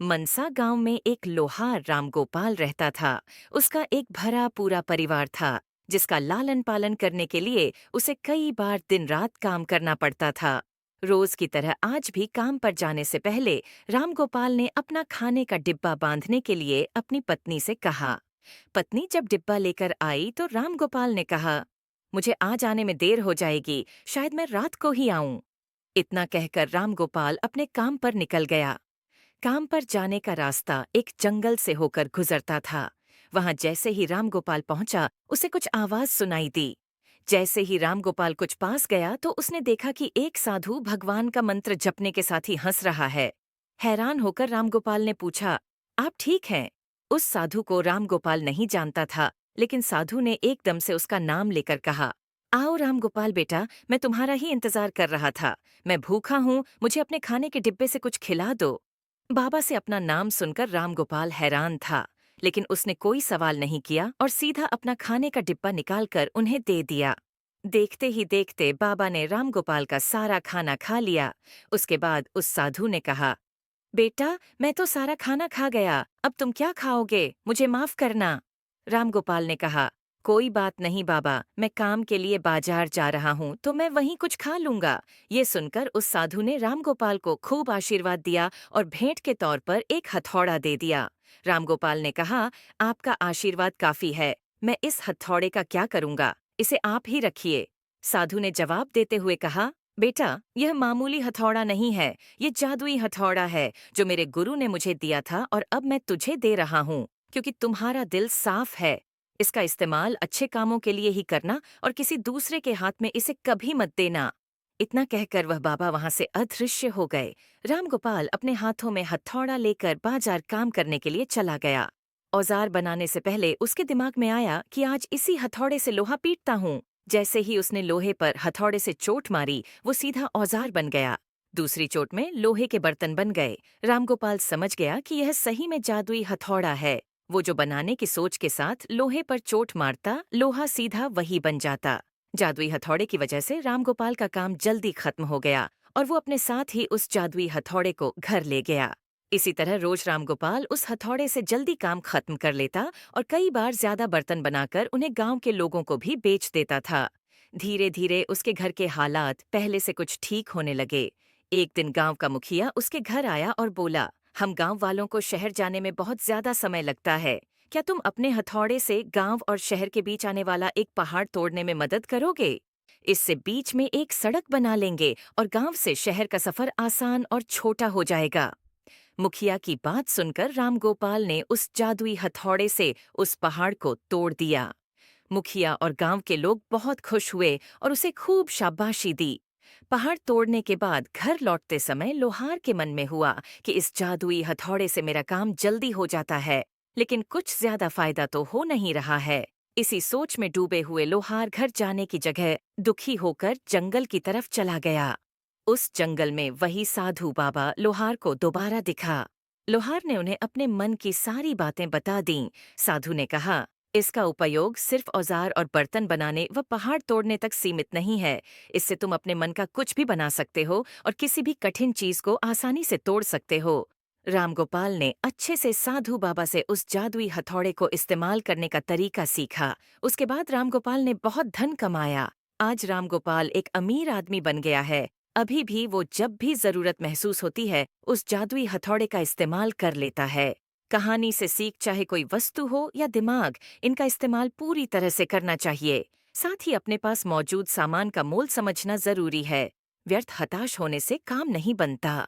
मनसा गांव में एक लोहार रामगोपाल रहता था। उसका एक भरा पूरा परिवार था, जिसका लालन पालन करने के लिए उसे कई बार दिन रात काम करना पड़ता था। रोज की तरह आज भी काम पर जाने से पहले रामगोपाल ने अपना खाने का डिब्बा बांधने के लिए अपनी पत्नी से कहा। पत्नी जब डिब्बा लेकर आई तो रामगोपाल ने कहा, मुझे आज आने में देर हो जाएगी, शायद मैं रात को ही आऊं। इतना कहकर रामगोपाल अपने काम पर निकल गया। काम पर जाने का रास्ता एक जंगल से होकर गुजरता था। वहां जैसे ही रामगोपाल पहुंचा, उसे कुछ आवाज सुनाई दी। जैसे ही रामगोपाल कुछ पास गया तो उसने देखा कि एक साधु भगवान का मंत्र जपने के साथ ही हंस रहा है। हैरान होकर रामगोपाल ने पूछा, आप ठीक हैं? उस साधु को रामगोपाल नहीं जानता था, लेकिन साधु ने एकदम से उसका नाम लेकर कहा, आओ रामगोपाल बेटा, मैं तुम्हारा ही इंतजार कर रहा था। मैं भूखा हूँ, मुझे अपने खाने के डिब्बे से कुछ खिला दो। बाबा से अपना नाम सुनकर रामगोपाल हैरान था, लेकिन उसने कोई सवाल नहीं किया और सीधा अपना खाने का डिब्बा निकालकर उन्हें दे दिया। देखते ही देखते बाबा ने रामगोपाल का सारा खाना खा लिया। उसके बाद उस साधु ने कहा, बेटा, मैं तो सारा खाना खा गया, अब तुम क्या खाओगे? मुझे माफ करना। रामगोपाल ने कहा, कोई बात नहीं बाबा, मैं काम के लिए बाजार जा रहा हूँ तो मैं वहीं कुछ खा लूंगा। ये सुनकर उस साधु ने रामगोपाल को खूब आशीर्वाद दिया और भेंट के तौर पर एक हथौड़ा दे दिया। रामगोपाल ने कहा, आपका आशीर्वाद काफी है, मैं इस हथौड़े का क्या करूंगा, इसे आप ही रखिए। साधु ने जवाब देते हुए कहा, बेटा, यह मामूली हथौड़ा नहीं है, ये जादुई हथौड़ा है जो मेरे गुरु ने मुझे दिया था और अब मैं तुझे दे रहा हूँ, क्योंकि तुम्हारा दिल साफ है। इसका इस्तेमाल अच्छे कामों के लिए ही करना और किसी दूसरे के हाथ में इसे कभी मत देना। इतना कहकर वह बाबा वहां से अदृश्य हो गए। रामगोपाल अपने हाथों में हथौड़ा लेकर बाजार काम करने के लिए चला गया। औजार बनाने से पहले उसके दिमाग में आया कि आज इसी हथौड़े से लोहा पीटता हूँ। जैसे ही उसने लोहे पर हथौड़े से चोट मारी, वो सीधा औजार बन गया। दूसरी चोट में लोहे के बर्तन बन गए। रामगोपाल समझ गया कि यह सही में जादुई हथौड़ा है। वो जो बनाने की सोच के साथ लोहे पर चोट मारता, लोहा सीधा वही बन जाता। जादुई हथौड़े की वजह से रामगोपाल का काम जल्दी खत्म हो गया और वो अपने साथ ही उस जादुई हथौड़े को घर ले गया। इसी तरह रोज रामगोपाल उस हथौड़े से जल्दी काम खत्म कर लेता और कई बार ज्यादा बर्तन बनाकर उन्हें गांव के लोगों को भी बेच देता था। धीरे धीरे उसके घर के हालात पहले से कुछ ठीक होने लगे। एक दिन गांव का मुखिया उसके घर आया और बोला, हम गांव वालों को शहर जाने में बहुत ज्यादा समय लगता है। क्या तुम अपने हथौड़े से गांव और शहर के बीच आने वाला एक पहाड़ तोड़ने में मदद करोगे? इससे बीच में एक सड़क बना लेंगे और गांव से शहर का सफर आसान और छोटा हो जाएगा। मुखिया की बात सुनकर रामगोपाल ने उस जादुई हथौड़े से उस पहाड़ को तोड़ दिया। मुखिया और गांव के लोग बहुत खुश हुए और उसे खूब शाबाशी दी। पहाड़ तोड़ने के बाद घर लौटते समय लोहार के मन में हुआ कि इस जादुई हथौड़े से मेरा काम जल्दी हो जाता है, लेकिन कुछ ज्यादा फायदा तो हो नहीं रहा है। इसी सोच में डूबे हुए लोहार घर जाने की जगह दुखी होकर जंगल की तरफ चला गया। उस जंगल में वही साधु बाबा लोहार को दोबारा दिखा। लोहार ने उन्हें अपने मन की सारी बातें बता दीं। साधु ने कहा, इसका उपयोग सिर्फ औजार और बर्तन बनाने व पहाड़ तोड़ने तक सीमित नहीं है। इससे तुम अपने मन का कुछ भी बना सकते हो और किसी भी कठिन चीज को आसानी से तोड़ सकते हो। रामगोपाल ने अच्छे से साधु बाबा से उस जादुई हथौड़े को इस्तेमाल करने का तरीका सीखा। उसके बाद रामगोपाल ने बहुत धन कमाया। आज रामगोपाल एक अमीर आदमी बन गया है। अभी भी वो जब भी जरूरत महसूस होती है, उस जादुई हथौड़े का इस्तेमाल कर लेता है। कहानी से सीख चाहे कोई वस्तु हो या दिमाग, इनका इस्तेमाल पूरी तरह से करना चाहिए। साथ ही अपने पास मौजूद सामान का मोल समझना जरूरी है। व्यर्थ हताश होने से काम नहीं बनता।